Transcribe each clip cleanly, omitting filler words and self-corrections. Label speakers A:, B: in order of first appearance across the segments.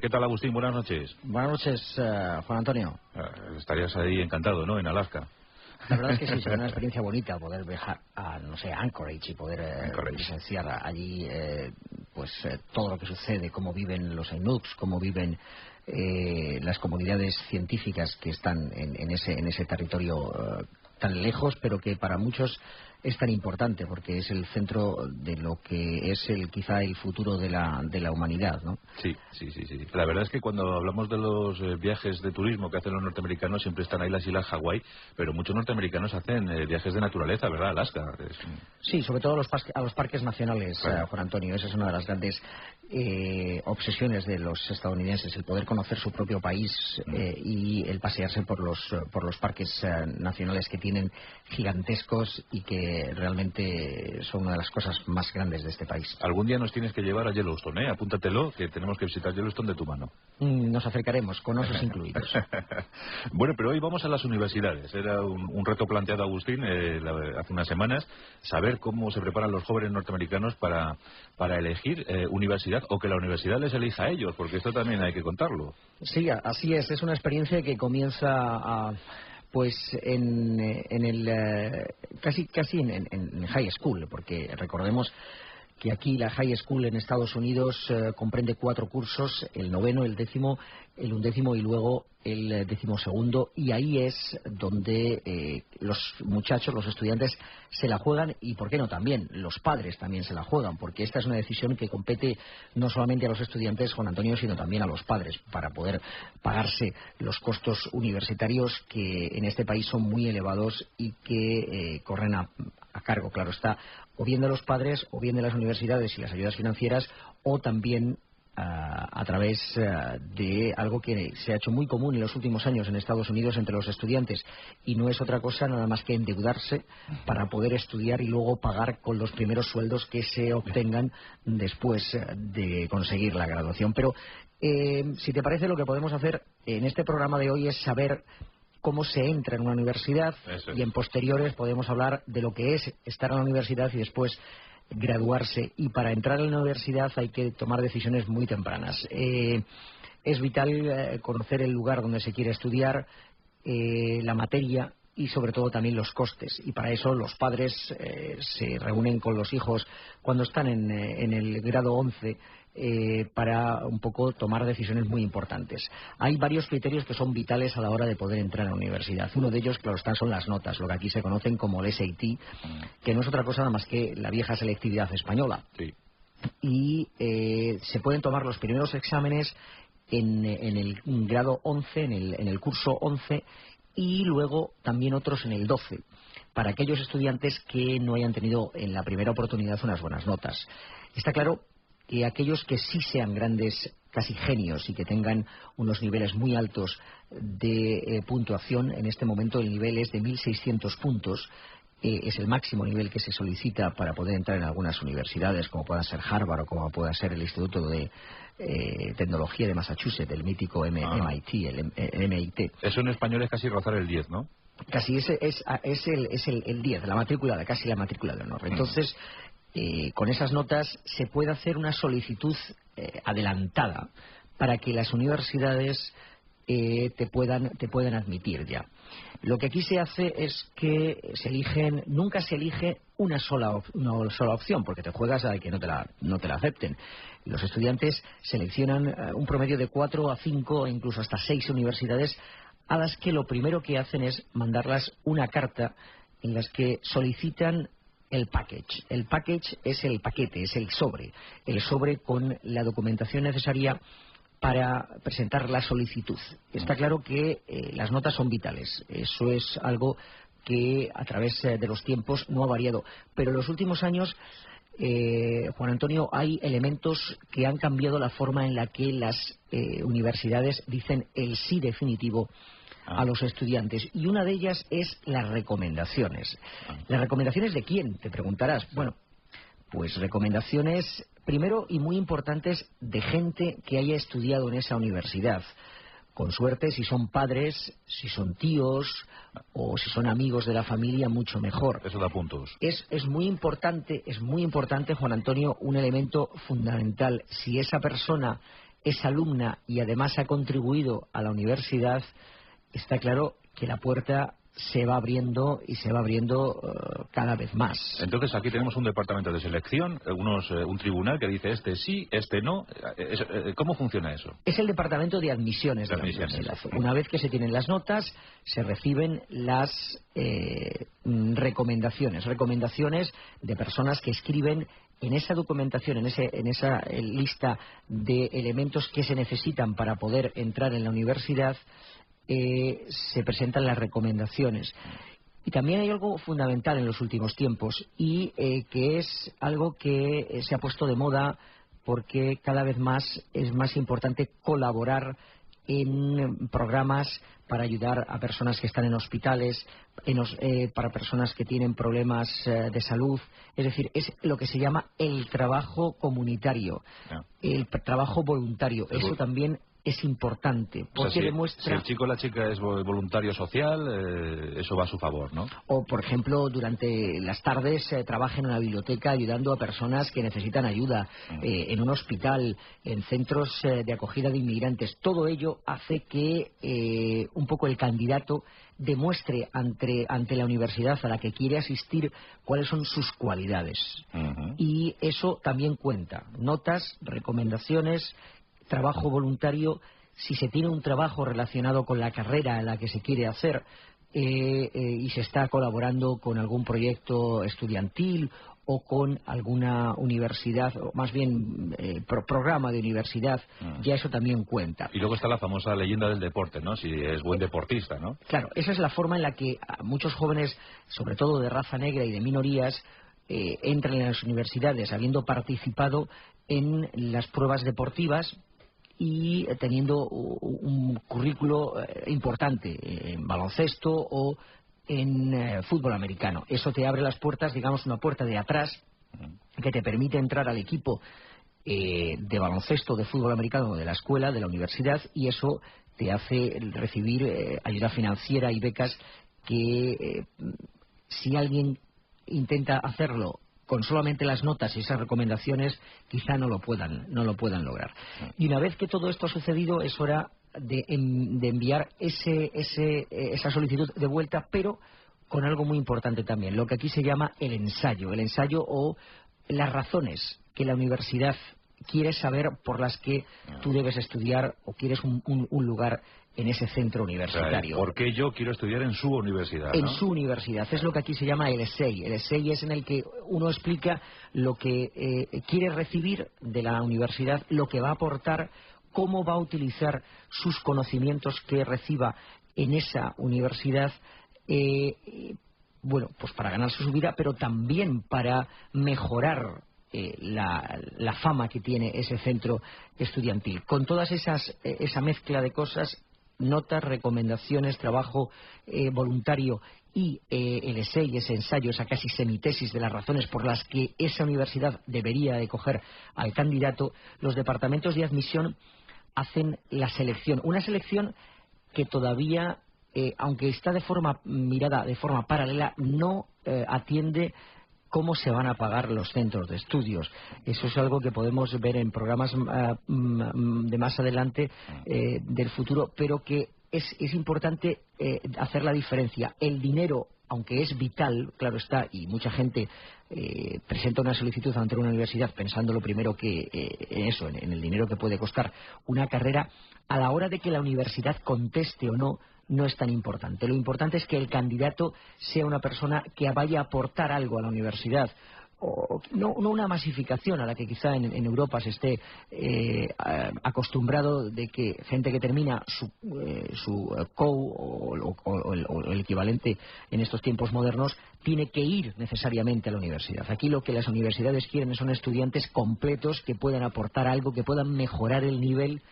A: ¿Qué tal, Agustín? Buenas noches.
B: Buenas noches, Juan Antonio.
A: Estarías ahí encantado, ¿no? En Alaska.
B: La verdad es que sí, sería una experiencia bonita poder viajar a, no sé, Anchorage y poder presenciar allí todo lo que sucede, cómo viven los Inuks, cómo viven las comunidades científicas que están en ese territorio tan lejos, pero que para muchos es tan importante porque es el centro de lo que es quizá el futuro de la humanidad, ¿no?
A: Sí. La verdad es que cuando hablamos de los viajes de turismo que hacen los norteamericanos, siempre están ahí las islas Hawái, pero muchos norteamericanos hacen viajes de naturaleza, ¿verdad? Alaska.
B: Sí, sobre todo a los parques nacionales,
A: claro.
B: Juan Antonio. Esa es una de las grandes obsesiones de los estadounidenses, el poder conocer su propio país y el pasearse por los parques nacionales que tienen gigantescos y que realmente son una de las cosas más grandes de este país.
A: Algún día nos tienes que llevar a Yellowstone, ¿eh? Apúntatelo, que tenemos que visitar Yellowstone de tu mano.
B: Nos acercaremos, con osos incluidos.
A: Bueno, pero hoy vamos a las universidades. Era un reto planteado a Agustín hace unas semanas, saber cómo se preparan los jóvenes norteamericanos para elegir universidad o que la universidad les elija a ellos, porque esto también hay que contarlo.
B: Sí, así es una experiencia que comienza casi en high school, porque recordemos que aquí la high school en Estados Unidos comprende 4 cursos, el 9º, el 10º, el 11º y luego el 12º, y ahí es donde los muchachos, los estudiantes se la juegan, y por qué no también, los padres también se la juegan, porque esta es una decisión que compete no solamente a los estudiantes, Juan Antonio, sino también a los padres, para poder pagarse los costos universitarios que en este país son muy elevados y que corren a cargo, claro está, o bien de los padres, o bien de las universidades y las ayudas financieras, o también a través de algo que se ha hecho muy común en los últimos años en Estados Unidos entre los estudiantes, y no es otra cosa nada más que endeudarse para poder estudiar y luego pagar con los primeros sueldos que se obtengan después de conseguir la graduación. Pero si te parece, lo que podemos hacer en este programa de hoy es saber cómo se entra en una universidad, y en posteriores podemos hablar de lo que es estar en la universidad y después graduarse. Y para entrar en la universidad hay que tomar decisiones muy tempranas. Es vital conocer el lugar donde se quiere estudiar, la materia y sobre todo también los costes, y para eso los padres se reúnen con los hijos cuando están en el grado 11 para un poco tomar decisiones muy importantes. Hay varios criterios que son vitales a la hora de poder entrar a la universidad. Uno de ellos, claro está, son las notas, lo que aquí se conocen como el SAT, que no es otra cosa nada más que la vieja selectividad española.
A: Sí.
B: Y se pueden tomar los primeros exámenes en el grado 11, en el curso 11, y luego también otros en el 12, para aquellos estudiantes que no hayan tenido en la primera oportunidad unas buenas notas. Está claro que aquellos que sí sean grandes, casi genios, y que tengan unos niveles muy altos de puntuación, en este momento el nivel es de 1.600 puntos, es el máximo nivel que se solicita para poder entrar en algunas universidades, como pueda ser Harvard o como pueda ser el Instituto de Tecnología de Massachusetts, el mítico MIT, el MIT.
A: Eso en español es casi rozar el 10, ¿no?
B: Casi es el 10, la matrícula, casi la matrícula de honor. Entonces, con esas notas se puede hacer una solicitud adelantada para que las universidades te puedan admitir ya. Lo que aquí se hace es que nunca se elige una sola opción, porque te juegas a que no te la acepten. Los estudiantes seleccionan un promedio de 4 a 5 e incluso hasta 6 universidades, a las que lo primero que hacen es mandarlas una carta en las que solicitan el package. El package es el paquete, es el sobre con la documentación necesaria para presentar la solicitud. Está claro que las notas son vitales. Eso es algo que a través de los tiempos no ha variado. Pero en los últimos años, Juan Antonio, hay elementos que han cambiado la forma en la que las universidades dicen el sí definitivo a los estudiantes, y una de ellas es las recomendaciones. ¿Las recomendaciones de quién?, te preguntarás. Bueno, pues recomendaciones, primero y muy importantes, de gente que haya estudiado en esa universidad. Con suerte, si son padres, si son tíos o si son amigos de la familia, mucho mejor.
A: Eso da puntos.
B: Es muy importante, Juan Antonio, un elemento fundamental. Si esa persona es alumna y además ha contribuido a la universidad, está claro que la puerta se va abriendo y se va abriendo cada vez más.
A: Entonces aquí tenemos un departamento de selección, un tribunal que dice este sí, este no. ¿Cómo funciona eso?
B: Es el departamento de admisiones de la universidad. Una vez que se tienen las notas, se reciben las recomendaciones de personas que escriben en esa documentación, en esa lista de elementos que se necesitan para poder entrar en la universidad. Se presentan las recomendaciones. Y también hay algo fundamental en los últimos tiempos y que es algo que se ha puesto de moda porque cada vez más es más importante colaborar en programas para ayudar a personas que están en hospitales, para personas que tienen problemas de salud. Es decir, es lo que se llama el trabajo comunitario, el trabajo voluntario. Eso también es importante, porque demuestra...
A: Si el chico o la chica es voluntario social, eso va a su favor, ¿no?
B: O, por ejemplo, durante las tardes trabaja en una biblioteca ayudando a personas que necesitan ayuda, en un hospital, en centros de acogida de inmigrantes. Todo ello hace que un poco el candidato demuestre ante la universidad a la que quiere asistir cuáles son sus cualidades. Y eso también cuenta. Notas, recomendaciones, trabajo voluntario, si se tiene un trabajo relacionado con la carrera en la que se quiere hacer y se está colaborando con algún proyecto estudiantil o con alguna universidad, o más bien programa de universidad, ya eso también cuenta.
A: Y luego está la famosa leyenda del deporte, ¿no? Si es buen deportista, ¿no?
B: Claro, esa es la forma en la que muchos jóvenes, sobre todo de raza negra y de minorías, entran en las universidades habiendo participado en las pruebas deportivas y teniendo un currículo importante en baloncesto o en fútbol americano. Eso te abre las puertas, digamos, una puerta de atrás que te permite entrar al equipo de baloncesto, de fútbol americano de la escuela, de la universidad, y eso te hace recibir ayuda financiera y becas que si alguien intenta hacerlo con solamente las notas y esas recomendaciones, quizá no lo puedan lograr. Y una vez que todo esto ha sucedido, es hora de enviar esa solicitud de vuelta, pero con algo muy importante también, lo que aquí se llama el ensayo o las razones que la universidad quiere saber por las que tú debes estudiar o quieres un lugar en ese centro universitario.
A: ¿Por qué yo quiero estudiar en su universidad?
B: En su universidad. Es lo que aquí se llama el essay. El essay es en el que uno explica lo que quiere recibir de la universidad, lo que va a aportar, cómo va a utilizar sus conocimientos que reciba en esa universidad, bueno, pues para ganarse su vida, pero también para mejorar la fama que tiene ese centro estudiantil. Con todas esa mezcla de cosas, notas, recomendaciones, trabajo voluntario y el essay, ese ensayo, esa casi semitesis de las razones por las que esa universidad debería de coger al candidato, los departamentos de admisión hacen la selección. Una selección que todavía, aunque está mirada de forma paralela, no atiende cómo se van a pagar los centros de estudios. Eso es algo que podemos ver en programas de más adelante del futuro, pero que es importante hacer la diferencia. El dinero, aunque es vital, claro está, y mucha gente presenta una solicitud ante una universidad pensando lo primero que en el dinero que puede costar una carrera, a la hora de que la universidad conteste o no es tan importante. Lo importante es que el candidato sea una persona que vaya a aportar algo a la universidad. No una masificación a la que quizá en Europa se esté acostumbrado, de que gente que termina su COU o el equivalente en estos tiempos modernos tiene que ir necesariamente a la universidad. Aquí lo que las universidades quieren son estudiantes completos que puedan aportar algo, que puedan mejorar el nivel,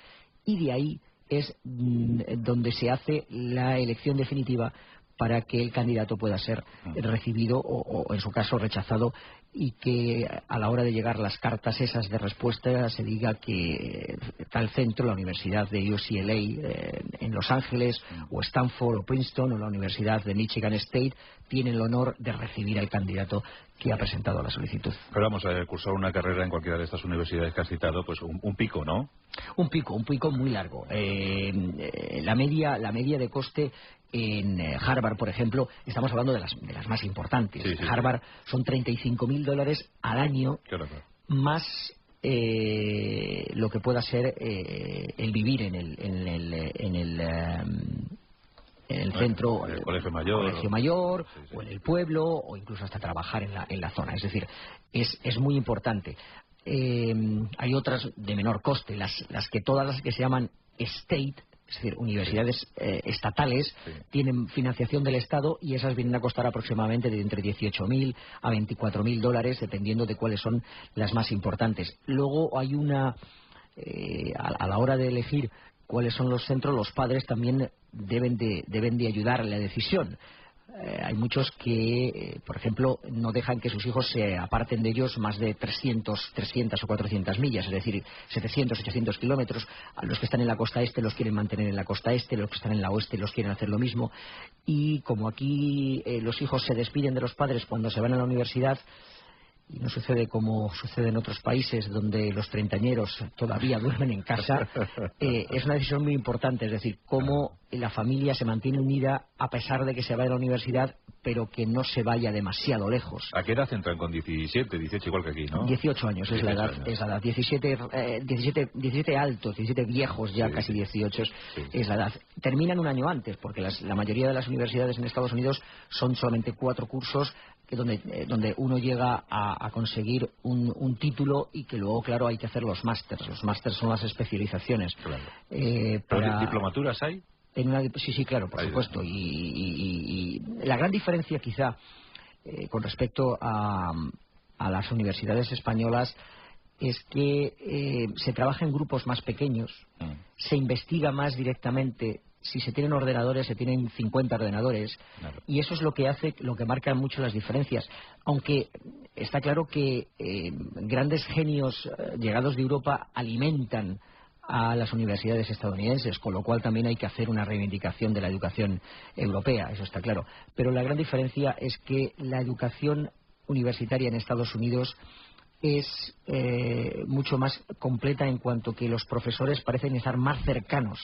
B: y de ahí es donde se hace la elección definitiva para que el candidato pueda ser recibido o en su caso rechazado, y que a la hora de llegar las cartas esas de respuesta se diga que tal centro, la Universidad de UCLA en Los Ángeles, o Stanford o Princeton, o la Universidad de Michigan State tienen el honor de recibir al candidato que ha presentado la solicitud.
A: Pero vamos a cursar una carrera en cualquiera de estas universidades que has citado, pues un pico, ¿no?
B: Un pico muy largo. La media de coste en Harvard, por ejemplo, estamos hablando de las más importantes.
A: Sí, sí,
B: Harvard son $35.000 al año,
A: Claro.
B: más lo que pueda ser el vivir en el centro,
A: el colegio mayor, sí.
B: o en el pueblo, o incluso hasta trabajar en la zona. Es decir, es muy importante. Hay otras de menor coste, todas las que se llaman state, es decir, universidades estatales,
A: sí.
B: tienen financiación del Estado, y esas vienen a costar aproximadamente de entre $18.000 a $24.000, dependiendo de cuáles son las más importantes. Luego hay a la hora de elegir cuáles son los centros, los padres también deben de ayudar en la decisión. Hay muchos que, por ejemplo, no dejan que sus hijos se aparten de ellos más de 300 o 400 millas, es decir, 700, 800 kilómetros. A los que están en la costa este los quieren mantener en la costa este, los que están en la oeste los quieren hacer lo mismo. Y como aquí los hijos se despiden de los padres cuando se van a la universidad, y no sucede como sucede en otros países donde los treintañeros todavía duermen en casa, es una decisión muy importante, es decir, cómo la familia se mantiene unida a pesar de que se vaya a la universidad, pero que no se vaya demasiado lejos.
A: ¿A qué edad entran? ¿Con 17, 18, igual que aquí, no?
B: 18 años es la edad. 17 altos, 17 viejos ya, sí, casi 18 sí. Es la edad. Terminan un año antes, porque la mayoría de las universidades en Estados Unidos son solamente 4 cursos, donde uno llega a conseguir un título, y que luego, claro, hay que hacer los másters. Los másters son las especializaciones.
A: Claro. ¿Pero diplomaturas hay?
B: Sí, claro, por supuesto. Y la gran diferencia, quizá, con respecto a las universidades españolas, es que se trabaja en grupos más pequeños, se investiga más directamente. Si se tienen ordenadores, se tienen 50 ordenadores, claro. Y eso es lo que marca mucho las diferencias. Aunque está claro que grandes genios llegados de Europa alimentan a las universidades estadounidenses, con lo cual también hay que hacer una reivindicación de la educación europea, eso está claro. Pero la gran diferencia es que la educación universitaria en Estados Unidos es mucho más completa, en cuanto que los profesores parecen estar más cercanos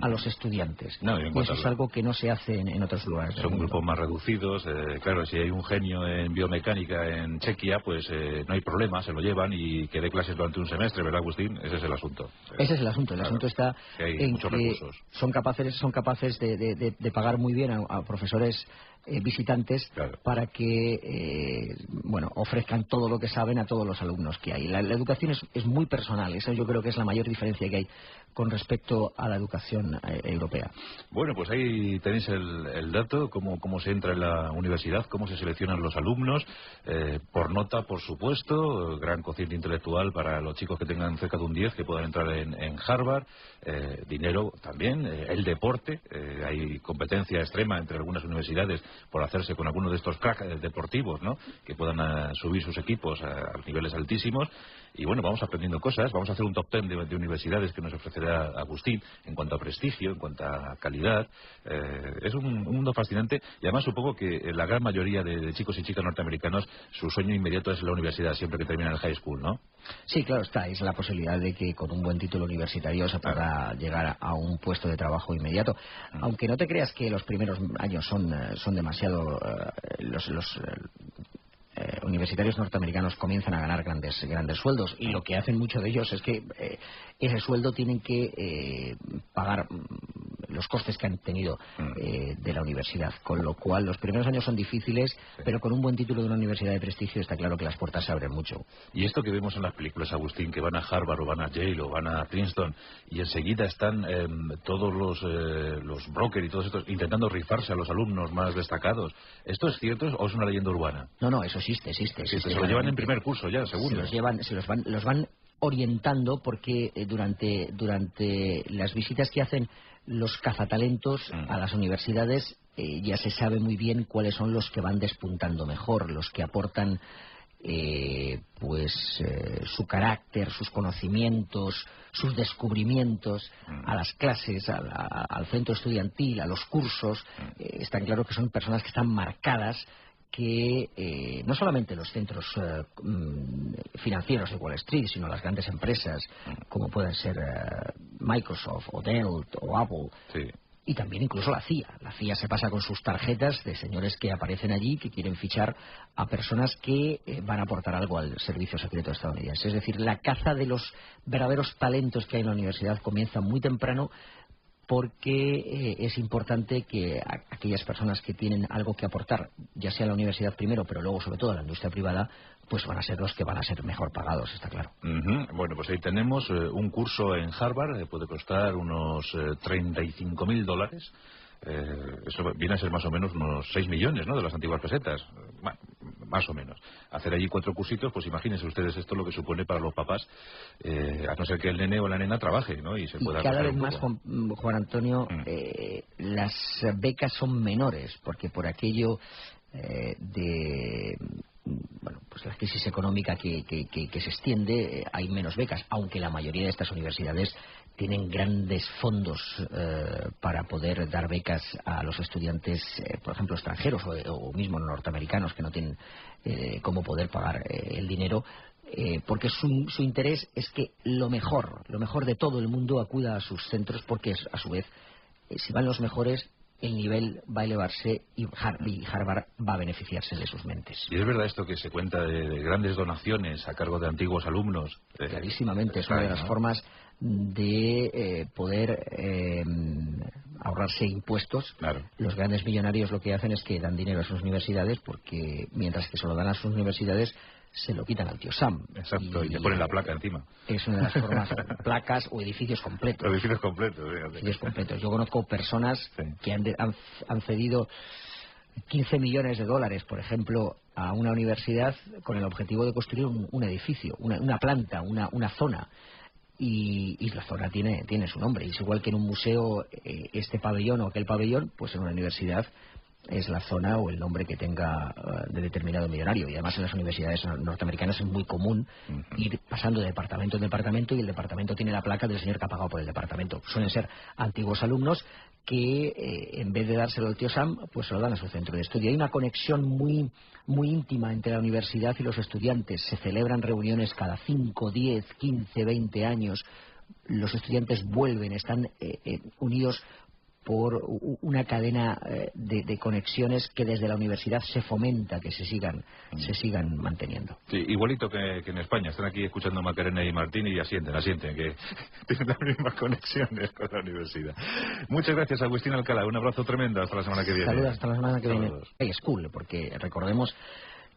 B: a los estudiantes. Y eso es algo que no se hace en otros lugares.
A: Son grupos más reducidos. Claro, si hay un genio en biomecánica en Chequia, pues no hay problema, se lo llevan y que dé clases durante un semestre, ¿verdad, Agustín? Ese es el asunto.
B: Ese es el asunto. El asunto está en
A: muchos
B: que
A: recursos.
B: Son capaces de pagar muy bien a profesores visitantes, claro, para que ofrezcan todo lo que saben a todos los alumnos que hay. La educación es muy personal. Esa yo creo que es la mayor diferencia que hay con respecto a la educación europea.
A: Bueno, pues ahí tenéis el dato, cómo se entra en la universidad, cómo se seleccionan los alumnos, por nota, por supuesto, gran cociente intelectual para los chicos que tengan cerca de un 10, que puedan entrar en Harvard, dinero también, el deporte, hay competencia extrema entre algunas universidades por hacerse con algunos de estos cracks deportivos, ¿no?, que puedan subir sus equipos a niveles altísimos. Y bueno, vamos aprendiendo cosas, vamos a hacer un top 10 de universidades que nos ofrecerá Agustín en cuanto a prestigio, en cuanto a calidad. Es un mundo fascinante, y además supongo que la gran mayoría de chicos y chicas norteamericanos, su sueño inmediato es la universidad, siempre que terminan el high school, ¿no?
B: Sí, claro está, es la posibilidad de que con un buen título universitario se pueda llegar a un puesto de trabajo inmediato. Aunque no te creas que los primeros años son demasiado... los universitarios norteamericanos comienzan a ganar grandes sueldos, y lo que hacen muchos de ellos es que ese sueldo tienen que pagar los costes que han tenido de la universidad, con lo cual los primeros años son difíciles, pero con un buen título de una universidad de prestigio está claro que las puertas se abren mucho.
A: Y esto que vemos en las películas, Agustín, que van a Harvard o van a Yale o van a Princeton, y enseguida están todos los brokers y todos estos intentando rifarse a los alumnos más destacados, ¿esto es cierto o es una leyenda urbana?
B: No, eso existe.
A: Se lo llevan en primer curso ya, segundo.
B: Los van orientando, porque durante las visitas que hacen los cazatalentos a las universidades ya se sabe muy bien cuáles son los que van despuntando mejor, los que aportan su carácter, sus conocimientos, sus descubrimientos a las clases, al centro estudiantil, a los cursos. Están claro que son personas que están marcadas que no solamente los centros financieros de Wall Street, sino las grandes empresas como pueden ser Microsoft o Dell o Apple,
A: Sí.
B: y también incluso la CIA. La CIA se pasa con sus tarjetas de señores que aparecen allí, que quieren fichar a personas que van a aportar algo al servicio secreto estadounidense. Es decir, la caza de los verdaderos talentos que hay en la universidad comienza muy temprano, porque es importante que aquellas personas que tienen algo que aportar, ya sea a la universidad primero, pero luego sobre todo a la industria privada, pues van a ser los que van a ser mejor pagados, está claro.
A: Bueno, pues ahí tenemos un curso en Harvard, puede costar unos $35.000. Eso viene a ser más o menos unos 6 millones, ¿no?, de las antiguas pesetas. Bueno, más o menos. Hacer allí 4 cursitos, pues imagínense ustedes esto lo que supone para los papás, a no ser que el nene o la nena trabaje, ¿no?, y se pueda...
B: Y cada vez más, Juan Antonio, las becas son menores, porque por aquello pues la crisis económica que se extiende, hay menos becas, aunque la mayoría de estas universidades tienen grandes fondos para poder dar becas a los estudiantes, por ejemplo, extranjeros o mismo norteamericanos que no tienen cómo poder pagar el dinero, porque su interés es que lo mejor de todo el mundo acuda a sus centros, porque a su vez, si van los mejores, el nivel va a elevarse y Harvard va a beneficiarse de sus mentes.
A: Y es verdad esto que se cuenta de grandes donaciones a cargo de antiguos alumnos.
B: Clarísimamente, es una de las formas de poder ahorrarse impuestos.
A: Claro.
B: Los grandes millonarios lo que hacen es que dan dinero a sus universidades, porque mientras que se lo dan a sus universidades, se lo quitan al tío Sam.
A: Exacto, y le ponen la placa encima.
B: Es una de las formas, placas o edificios completos.
A: Edificios completos,
B: Edificios completos. Yo conozco personas que han cedido $15 millones, por ejemplo, a una universidad con el objetivo de construir un edificio, una planta, una zona. Y la zona tiene su nombre. Y es igual que en un museo, este pabellón o aquel pabellón, pues en una universidad es la zona o el nombre que tenga de determinado millonario. Y además en las universidades norteamericanas es muy común ir pasando de departamento en departamento, y el departamento tiene la placa del señor que ha pagado por el departamento. Suelen ser antiguos alumnos que en vez de dárselo al tío Sam, pues se lo dan a su centro de estudio. Hay una conexión muy íntima entre la universidad y los estudiantes. Se celebran reuniones cada 5, 10, 15, 20 años. Los estudiantes vuelven, están unidos por una cadena de conexiones que desde la universidad se fomenta que se sigan manteniendo.
A: Sí, igualito que en España. Están aquí escuchando Macarena y Martín y asienten, que tienen las mismas conexiones con la universidad. Muchas gracias, Agustín Alcalá. Un abrazo tremendo. Hasta la semana que viene.
B: Saludos, hasta la semana que viene. High School, porque recordemos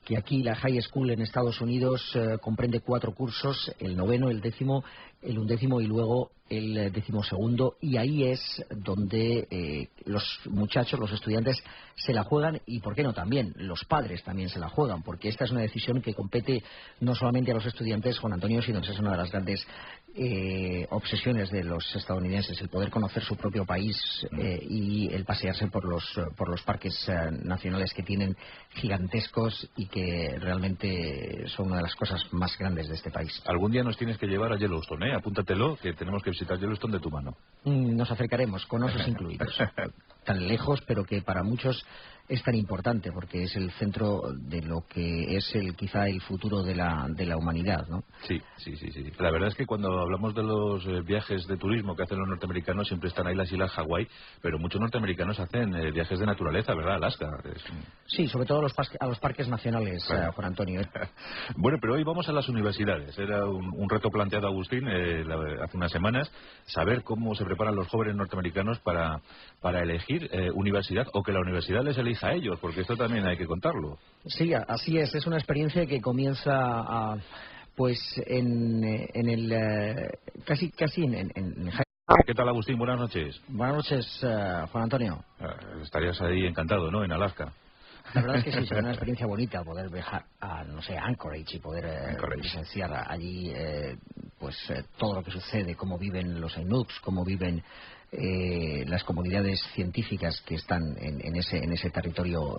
B: que aquí la High School en Estados Unidos comprende 4 cursos: el 9º, el 10º, el 11º y luego el 12º, y ahí es donde los muchachos, los estudiantes se la juegan, y por qué no también los padres también se la juegan, porque esta es una decisión que compete no solamente a los estudiantes, Juan Antonio, sino que es una de las grandes obsesiones de los estadounidenses, el poder conocer su propio país y el pasearse por los parques nacionales que tienen, gigantescos, y que realmente son una de las cosas más grandes de este país.
A: Algún día nos tienes que llevar a Yellowstone, apúntatelo, que tenemos que visitar Yellowstone de tu mano.
B: Nos acercaremos, con osos incluidos. Tan lejos, pero que para muchos es tan importante, porque es el centro de lo que es quizá el futuro de la humanidad, ¿no?
A: Sí. La verdad es que cuando hablamos de los viajes de turismo que hacen los norteamericanos, siempre están ahí las islas Hawái, pero muchos norteamericanos hacen viajes de naturaleza, ¿verdad? Alaska.
B: Sí, sobre todo a los parques nacionales, claro. Juan Antonio.
A: Bueno, pero hoy vamos a las universidades. Era un reto planteado, Agustín, hace unas semanas, saber cómo se preparan los jóvenes norteamericanos para elegir universidad, o que la universidad les elija a ellos, porque esto también hay que contarlo.
B: Sí, así es. Es una experiencia que comienza casi en
A: ¿Qué tal, Agustín? Buenas noches.
B: Buenas noches, Juan Antonio.
A: Estarías ahí encantado, ¿no?, en Alaska.
B: La verdad es que sí, es una experiencia bonita poder viajar a, Anchorage, y poder presenciar allí todo lo que sucede, cómo viven los Inuks, cómo viven las comunidades científicas que están en ese territorio